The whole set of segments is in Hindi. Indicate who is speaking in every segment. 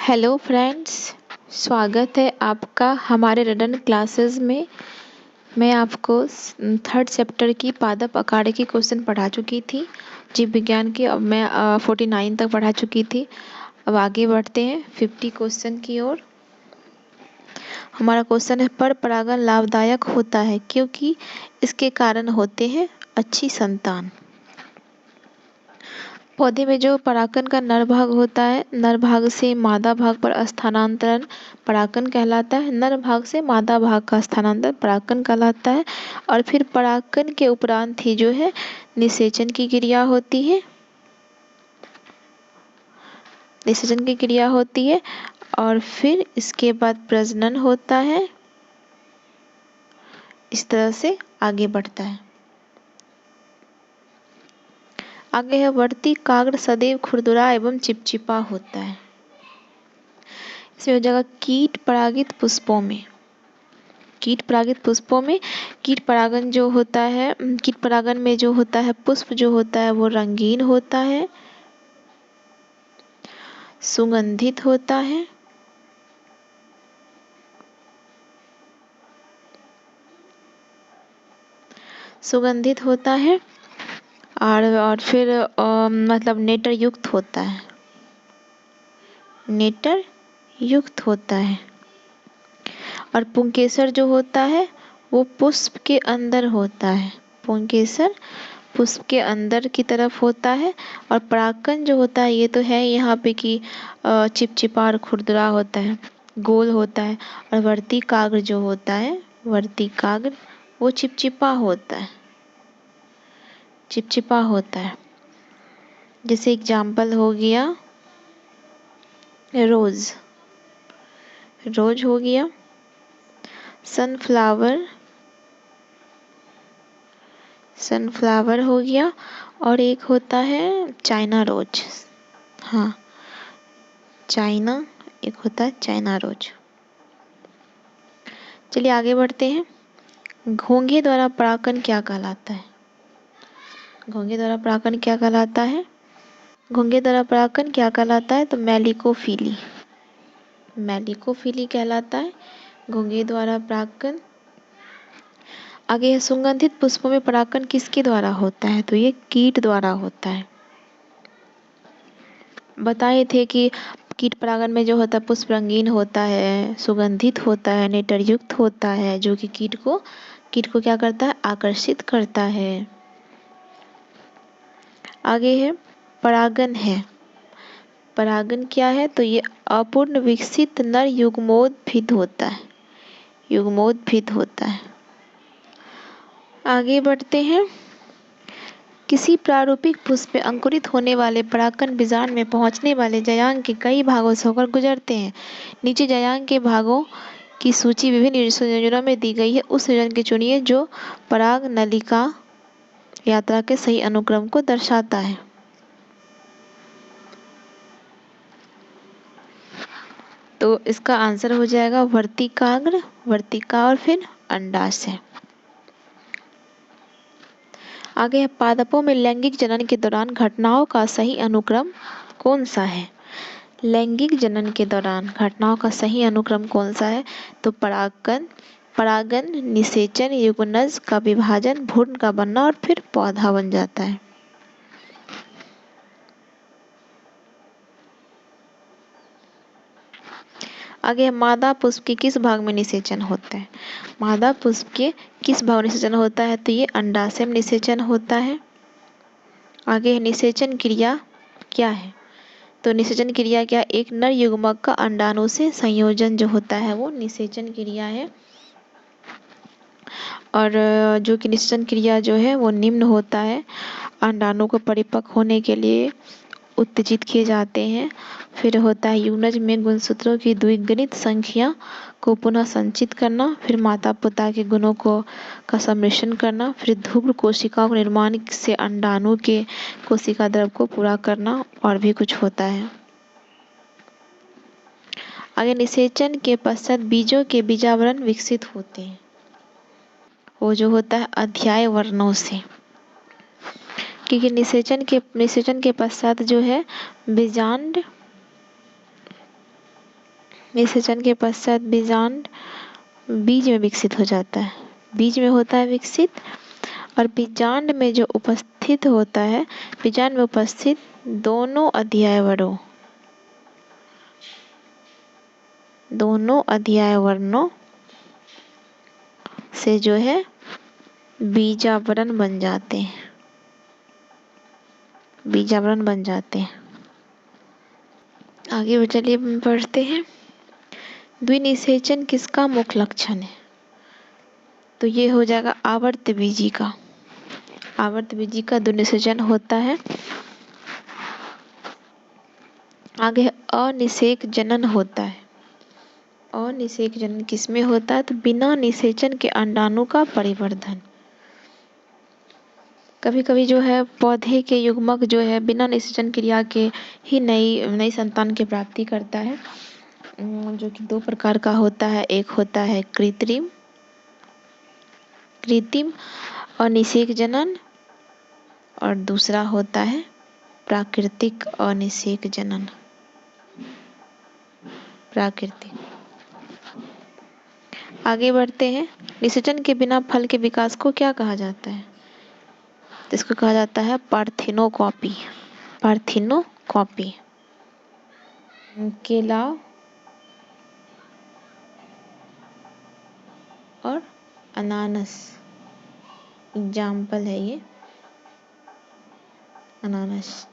Speaker 1: हेलो फ्रेंड्स, स्वागत है आपका हमारे रिडन क्लासेस में। मैं आपको थर्ड चैप्टर की पादप आकार की क्वेश्चन पढ़ा चुकी थी। जीव विज्ञान की अब मैं 49 तक पढ़ा चुकी थी। अब आगे बढ़ते हैं 50 क्वेश्चन की ओर। हमारा क्वेश्चन है, पर परागण लाभदायक होता है क्योंकि इसके कारण होते हैं अच्छी संतान। पौधे में जो परागण का नर भाग होता है, नर भाग से मादा भाग पर स्थानांतरण परागण कहलाता है। नर भाग से मादा भाग का स्थानांतरण परागण कहलाता है। और फिर परागण के उपरांत ही जो है निषेचन की क्रिया होती है। निषेचन की क्रिया होती है और फिर इसके बाद प्रजनन होता है। इस तरह से आगे बढ़ता है। आगे है, वर्ती काग्र सदैव खुरदुरा एवं चिपचिपा होता है। इसमें हो जाएगा कीट परागित पुष्पों में। कीट परागित पुष्पों में कीट परागण जो होता है, कीट परागण में जो होता है पुष्प जो होता है वो रंगीन होता है, सुगंधित होता है, सुगंधित होता है और फिर मतलब नेटर युक्त होता है। नेटर युक्त होता है। और पुंकेसर जो होता है वो पुष्प के अंदर होता है। पुंकेसर पुष्प के अंदर की तरफ होता है। और परागकण जो होता है ये तो है यहाँ पे कि चिपचिपा और खुरदुरा होता है, गोल होता है। और वर्ती काग्र जो होता है, वर्ती काग्र वो चिपचिपा होता है, चिपचिपा होता है। जैसे एग्जाम्पल हो गया रोज, रोज हो गया, सनफ्लावर, सनफ्लावर हो गया। और एक होता है चाइना रोज। हाँ, चाइना, एक होता है चाइना रोज। चलिए आगे बढ़ते हैं। घोंघे द्वारा परागण क्या कहलाता है? घोंघे द्वारा परागण क्या कहलाता है? घोंघे द्वारा परागण क्या कहलाता है? तो मेलिकोफिली, मेलिकोफिली कहलाता है घोंघे द्वारा परागण। आगे है, सुगंधित पुष्पों में परागण किसके द्वारा होता है? तो ये कीट द्वारा होता है। बताए थे कि कीट परागण में जो होता है पुष्प रंगीन होता है, सुगंधित होता है, नेटर युक्त होता है, जो कि कीट को क्या करता है? आकर्षित करता है। आगे है, परागण है। परागण क्या है? तो ये अपूर्ण विकसित नर युग्मोद्भिद होता है, युग्मोद्भिद होता है। आगे बढ़ते हैं। किसी प्रारूपिक पुष्प में अंकुरित होने वाले परागकण बीजांड में पहुंचने वाले जायांग के कई भागों से होकर गुजरते हैं। नीचे जायांग के भागों की सूची विभिन्न संयोजनों में दी गई है। उस संयोजन के चुनिए जो पराग नलिका यात्रा के सही अनुक्रम को दर्शाता है। तो इसका आंसर हो जाएगा वर्तिकाग्र, वर्तिका और फिर अंडाशय। आगे है, पादपों में लैंगिक जनन के दौरान घटनाओं का सही अनुक्रम कौन सा है? लैंगिक जनन के दौरान घटनाओं का सही अनुक्रम कौन सा है? तो परागण, परागण, निषेचन, युग्मनज का विभाजन, भ्रूण का बनना और फिर पौधा बन जाता है। आगे मादा पुष्प के किस भाग में निषेचन होता है? मादा पुष्प के किस भाग में निषेचन होता है? तो ये अंडाशय में निषेचन होता है। आगे है, निषेचन क्रिया क्या है? तो निषेचन क्रिया क्या? एक नर युग्मक का अंडाणु से संयोजन जो होता है वो निषेचन क्रिया है। और जो कि निषेचन क्रिया जो है वो निम्न होता है। अंडाणु को परिपक्व होने के लिए उत्तेजित किए जाते हैं। फिर होता है युग्मनज में गुणसूत्रों की द्विगुणित संख्या को पुनः संचित करना, फिर माता पिता के गुणों का सम्मिश्रण करना, फिर ध्रुव कोशिकाओं के निर्माण से अंडाणु के कोशिका द्रव को पूरा करना और भी कुछ होता है। आगे निषेचन के पश्चात बीजों के बीजावरण विकसित होते हैं। वो जो होता है अध्याय वर्णों से, क्योंकि निषेचन के पश्चात जो है बीजांड निषेचन के पश्चात बीजांड बीज में विकसित हो जाता है, बीज में होता है विकसित। और बीजांड में जो उपस्थित होता है, बीजांड में उपस्थित दोनों अध्याय वर्णों से जो है बीजावरण बन जाते हैं, बीजावरण बन जाते हैं। आगे चलिए पढ़ते हैं। द्विनिषेचन किसका मुख्य लक्षण है? तो ये हो जाएगा आवर्तबीजी का, आवर्तबीजी का द्विनिषेचन होता है। आगे अनिषेक जनन होता है। अनिषेक जनन किसमें होता है? तो बिना निषेचन के अंडाणु का परिवर्धन। कभी कभी जो है पौधे के युग्मक जो है बिना निषेचन क्रिया के ही नई संतान की प्राप्ति करता है, जो कि दो प्रकार का होता है। एक होता है कृत्रिम अनिषेक जनन और दूसरा होता है प्राकृतिक अनिषेक जनन। प्राकृतिक। आगे बढ़ते हैं। निषेचन के बिना फल के विकास को क्या कहा जाता है? इसको कहा जाता है पार्थिनोकॉपी। पार्थिनोकॉपी। केला और अनानास एग्जाम्पल है ये, अनानास।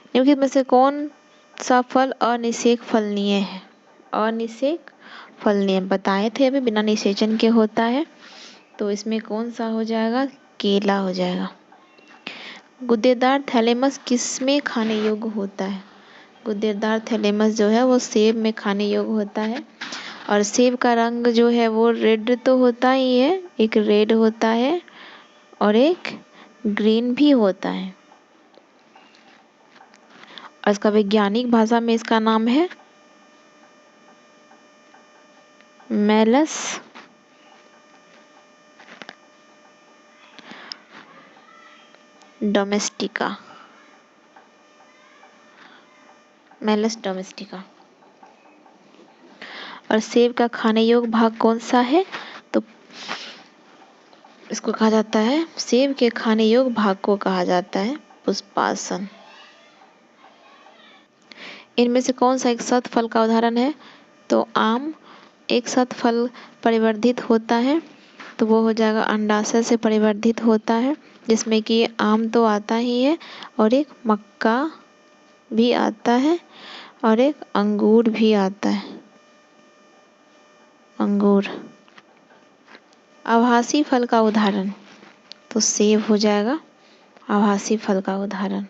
Speaker 1: निम्नलिखित में से कौन सा फल अनिषेक फलनीय है? अनिषेक फलनीय बताए थे अभी, बिना निषेचन के होता है। तो इसमें कौन सा हो जाएगा? केला हो जाएगा। गुद्देदार थैलेमस किसमें खाने योग्य होता है? गुद्देदार थैलेमस जो है वो सेब में खाने योग्य होता है। और सेब का रंग जो है वो रेड तो होता ही है, एक रेड होता है और एक ग्रीन भी होता है। और इसका वैज्ञानिक भाषा में इसका नाम है मेलस डोमेस्टिका। Malus domestica. और सेब का खाने योग्य भाग कौन सा है? तो इसको कहा जाता है, सेब के खाने योग्य भाग को कहा जाता है पुष्पासन। इनमें से कौन सा एक सत फल का उदाहरण है? तो आम एक सत फल परिवर्धित होता है, तो वो हो जाएगा अंडाशय से परिवर्धित होता है, जिसमें कि आम तो आता ही है और एक मक्का भी आता है और एक अंगूर भी आता है। अंगूर। आभासी फल का उदाहरण? तो सेब हो जाएगा आभासी फल का उदाहरण।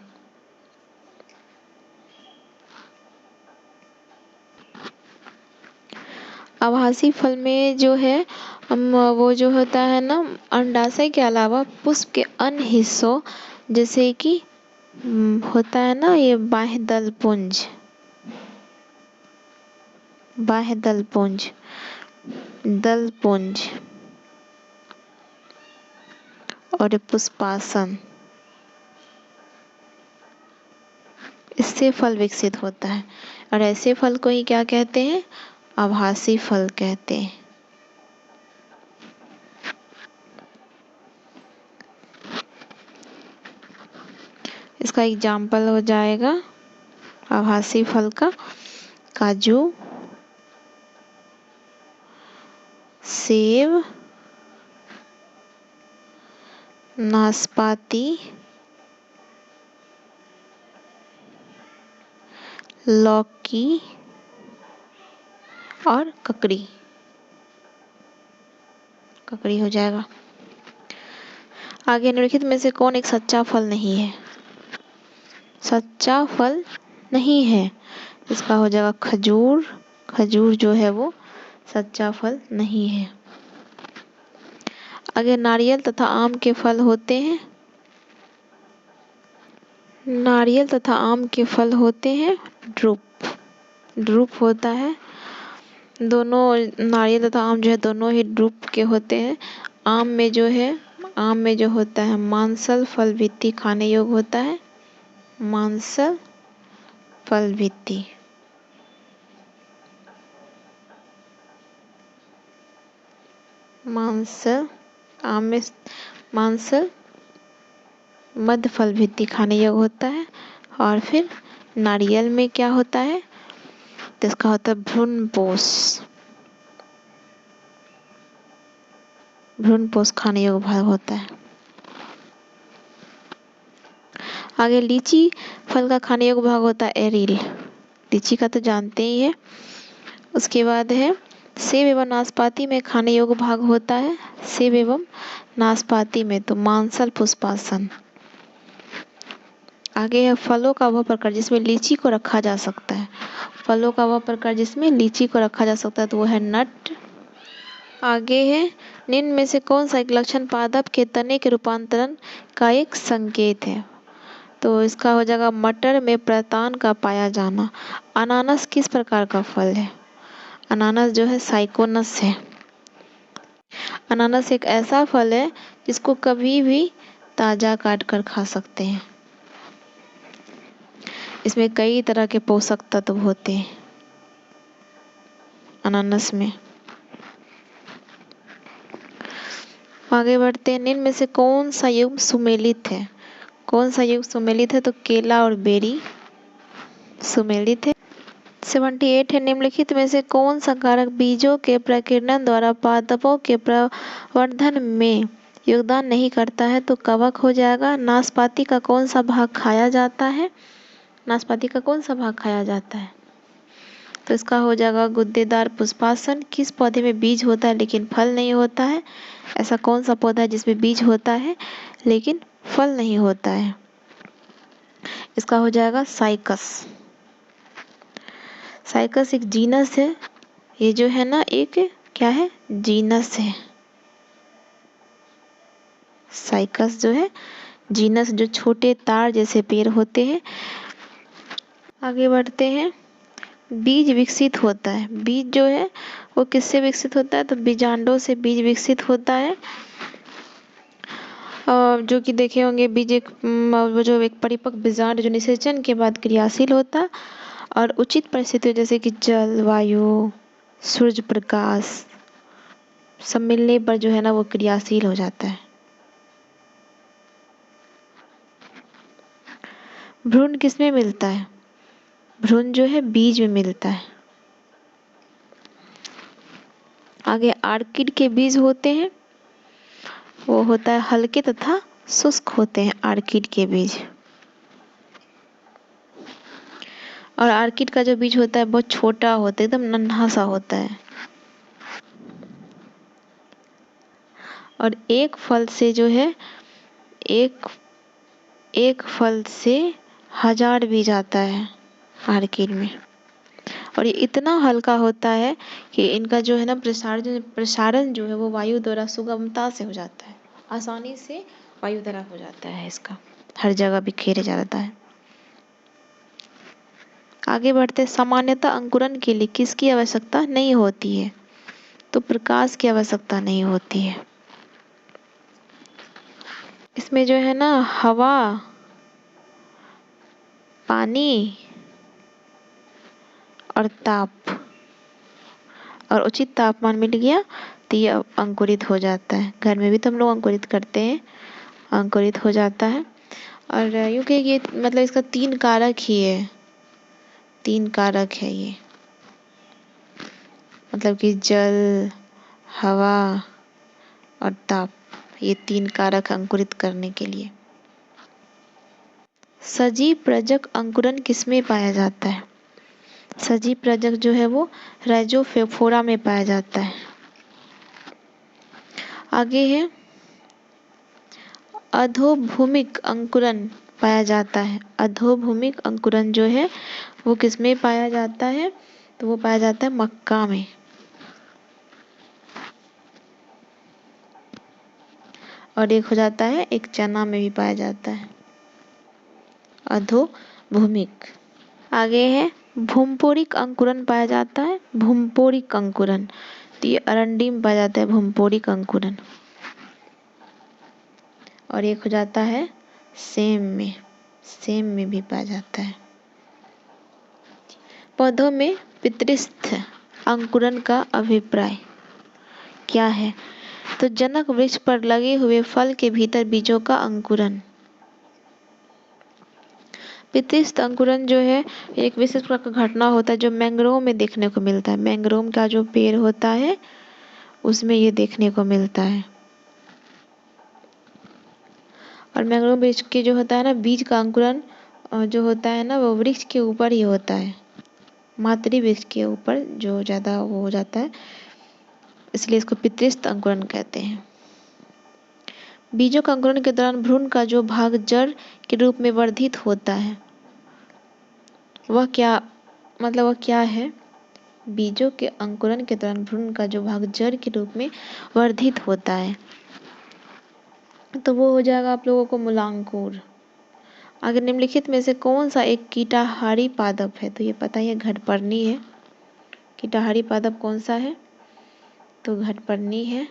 Speaker 1: आभासी फल में जो है वो जो होता है ना, अंडाशय के अलावा पुष्प के अन्य हिस्सों जैसे कि होता है ना ये बाह्यदल पुंज, बाह्यदल पुंज, दल पुंज और पुष्पासन, इससे फल विकसित होता है। और ऐसे फल को ही क्या कहते हैं? आभासी फल कहते हैं। इसका एग्जाम्पल हो जाएगा आभासी फल का काजू, सेब, नाशपाती, लौकी और ककड़ी। ककड़ी हो जाएगा। आगे निम्नलिखित में से कौन एक सच्चा फल नहीं है? सच्चा फल नहीं है, इसका हो जाएगा खजूर। खजूर जो है वो सच्चा फल नहीं है। आगे नारियल तथा आम के फल होते हैं। नारियल तथा आम के फल होते हैं ड्रूप। ड्रूप होता है। दोनों नारियल तथा आम जो है दोनों ही ड्रूप के होते हैं। आम में जो होता है मांसल फल भित्ति खाने योग्य होता है। मांसल फल भित्ति। मांसल आम में मांसल मध्य फल भित्ति खाने योग्य होता है। और फिर नारियल में क्या होता है, तो इसका होता है भ्रूणपोष। भ्रूणपोष खाने योग्य भाग होता है। आगे लीची फल का खाने योग्य भाग होता है एरिल। लीची का तो जानते ही है। उसके बाद है सेब एवं नाशपाती में खाने योग्य भाग होता है। सेब एवं नाशपाती में तो मांसल पुष्पासन। आगे है फलों का वह प्रकार जिसमें लीची को रखा जा सकता है। फलों का वह प्रकार जिसमें लीची को रखा जा सकता है तो वो है नट। आगे है निम्न में से कौन सा एक लक्षण पादप के तने के रूपांतरण का एक संकेत है, तो इसका हो जाएगा मटर में प्रतान का पाया जाना। अनानास किस प्रकार का फल है, अनानास जो है साइकोनस है। अनानास एक ऐसा फल है जिसको कभी भी ताजा काट कर खा सकते हैं। इसमें कई तरह के पोषक तत्व होते हैं अनानास में। आगे बढ़ते हैं, निम्न में से कौन सा युग्म सुमेलित है। कौन सा युग्म सुमेलित है, तो केला और बेरी सुमेलित है। 78 है निम्नलिखित में से कौन सा कारक बीजों के प्रकीर्णन द्वारा पादपों के प्रवर्धन में योगदान नहीं करता है, तो कवक हो जाएगा। नाशपाती का कौन सा भाग खाया जाता है, नाशपाती का कौन सा भाग खाया जाता है, तो इसका हो जाएगा गुद्देदार पुष्पासन। किस पौधे में बीज होता है लेकिन फल नहीं होता है, ऐसा कौन सा पौधा है जिसमें बीज होता है लेकिन फल नहीं होता है, इसका हो जाएगा साइकस। साइकस एक जीनस है, ये जो है ना एक क्या है, जीनस है। साइकस जो है जीनस, जो छोटे तार जैसे पेड़ होते हैं। आगे बढ़ते हैं, बीज विकसित होता है। बीज जो है वो किससे विकसित होता है, तो बीजांडों से बीज विकसित होता है। जो कि देखे होंगे बीज एक जो एक परिपक्व बीजांड जो निषेचन के बाद क्रियाशील होता है और उचित परिस्थितियों जैसे कि जल, वायु, सूर्य प्रकाश सब मिलने पर जो है ना वो क्रियाशील हो जाता है। भ्रूण किसमें मिलता है, भ्रूण जो है बीज में मिलता है। आगे आर्किड के बीज होते हैं, वो होता है हल्के तथा शुष्क होते हैं आर्किड के बीज। और आर्किड का जो बीज होता है बहुत छोटा होता है, एकदम नन्हा सा होता है। और एक फल से जो है एक फल से 1000 बीज आता है आर्किड में। और ये इतना हल्का होता है कि इनका जो है ना प्रसारण जो है वो वायु द्वारा सुगमता से हो जाता है, आसानी से वायु द्वारा हो जाता है, इसका हर जगह बिखेरे जाता है। आगे बढ़ते, सामान्यतः अंकुरण के लिए किसकी आवश्यकता नहीं होती है, तो प्रकाश की आवश्यकता नहीं होती है। इसमें जो है ना हवा, पानी और ताप और उचित तापमान मिल गया तो ये अंकुरित हो जाता है। घर में भी तो हम लोग अंकुरित करते हैं, अंकुरित हो जाता है। और यूँ कि ये मतलब इसका 3 कारक ही है, 3 कारक है ये, मतलब कि जल, हवा और ताप, ये 3 कारक अंकुरित करने के लिए। सजीव प्रजक अंकुरण किसमें पाया जाता है, सजीव प्रजक जो है वो राइजोफोरा में पाया जाता है। आगे है अधोभूमिक अंकुरण पाया जाता है। अधोभूमिक अंकुरण जो है वो किसमें पाया जाता है, तो वो पाया जाता है मक्का में। और एक हो जाता है एक चना में भी पाया जाता है अधोभूमिक। आगे है भूमपोरिक अंकुरण पाया जाता है, भूमपोरिक अंकुरण, तो ये अरंडी में पाया जाता है भूमपोरिक अंकुरण। और एक हो जाता है सेम में, सेम में भी पाया जाता है। पौधों में पितृस्थ अंकुरण का अभिप्राय क्या है? तो जनक वृक्ष पर लगे हुए फल के भीतर बीजों का अंकुरण। पितृस्थ अंकुरण जो है एक विशेष प्रकार का घटना होता है जो मैंग्रोव में देखने को मिलता है। मैंग्रोव का जो पेड़ होता है उसमें ये देखने को मिलता है। और मैंग्रोव वृक्ष के जो होता है ना बीज का अंकुरण जो होता है ना वो वृक्ष के ऊपर ही होता है, मातृ वृक्ष के ऊपर जो ज़्यादा वो हो जाता है, इसलिए इसको पितृस्थ अंकुरण कहते हैं। बीजों का अंकुरण के दौरान भ्रूण का जो भाग जड़ के रूप में वर्धित होता है वह क्या है? बीजों के अंकुरण के दौरान भ्रूण का जो भाग जड़ के रूप में वर्धित होता है तो वो हो जाएगा आप लोगों को मूलांकुर। अगर निम्नलिखित में से कौन सा एक कीटाहारी पादप है? तो ये पता ही है घटपर्णी है। कीटाहारी पादप कौन सा है? तो घटपर्णी है।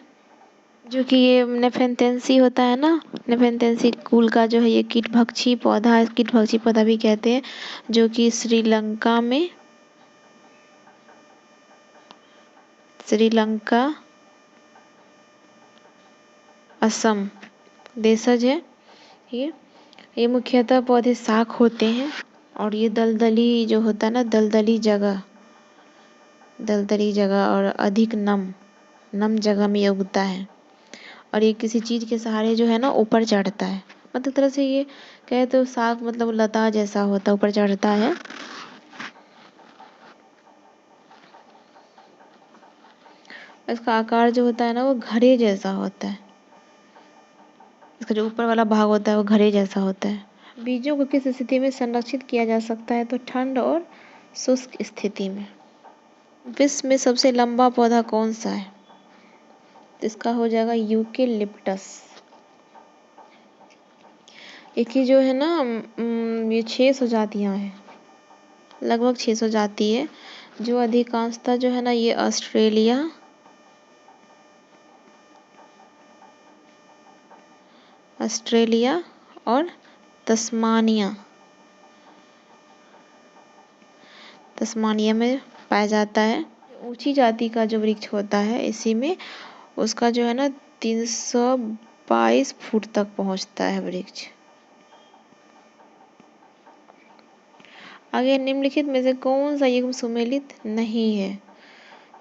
Speaker 1: जो कि ये नेफेंथेंसी होता है ना, नेफेंथेंसी कुल का जो है ये कीटभक्षी पौधा है, कीटभक्षी पौधा भी कहते हैं, जो कि श्रीलंका, असम देशज है। ये मुख्यतः पौधे शाक होते हैं और ये दलदली जो होता है ना, दलदली जगह और अधिक नम जगह में ये उगता है और ये किसी चीज के सहारे जो है ना ऊपर चढ़ता है। मतलब तरह से ये कहे तो शाक मतलब लता जैसा होता है, ऊपर चढ़ता है। इसका आकार जो होता है ना वो घड़े जैसा होता है। इसका जो ऊपर वाला भाग होता है वो घड़े जैसा होता है। बीजों को किस स्थिति में संरक्षित किया जा सकता है? तो ठंड और शुष्क स्थिति में। विश्व में सबसे लंबा पौधा कौन सा है? इसका हो जाएगा यूकेलिप्टस। इसकी जो है ना ये 600 जातियां हैं, लगभग 600 जाति है, जो अधिकांशतः जो है ना ये ऑस्ट्रेलिया और तस्मानिया में पाया जाता है। ऊंची जाति का जो वृक्ष होता है इसी में उसका जो है ना 322 फुट तक पहुंचता है वृक्ष। आगे निम्नलिखित में से कौन सा युग्म सुमेलित नहीं है?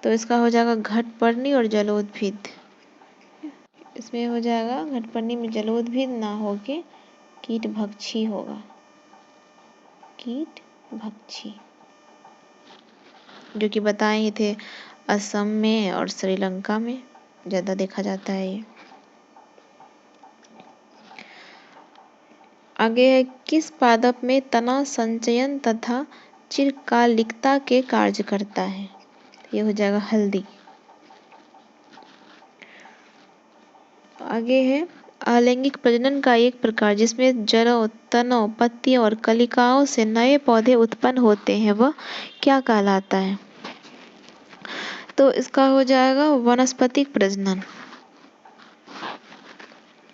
Speaker 1: तो इसका हो जाएगा घटपर्णी और जलोद्भिद। इसमें हो जाएगा घटपर्णी में जलोद्भिद ना होके कीटभक्षी होगा, कीटभक्षी, जो कि बताए ही थे असम में और श्रीलंका में ज़्यादा देखा जाता है ये। आगे है किस पादप में तना संचयन तथा चिरकालिकता के कार्य करता है? ये हो जाएगा हल्दी। आगे है अलैंगिक प्रजनन का एक प्रकार जिसमें जड़ों, तनों, पत्तियों और कलिकाओं से नए पौधे उत्पन्न होते हैं वह क्या कहलाता है? तो इसका हो जाएगा वानस्पतिक प्रजनन।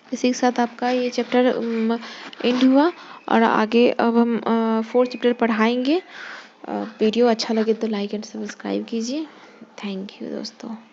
Speaker 1: इसी के साथ आपका ये चैप्टर एंड हुआ और आगे अब हम 4th चैप्टर पढ़ाएंगे। वीडियो अच्छा लगे तो लाइक एंड सब्सक्राइब कीजिए। थैंक यू दोस्तों।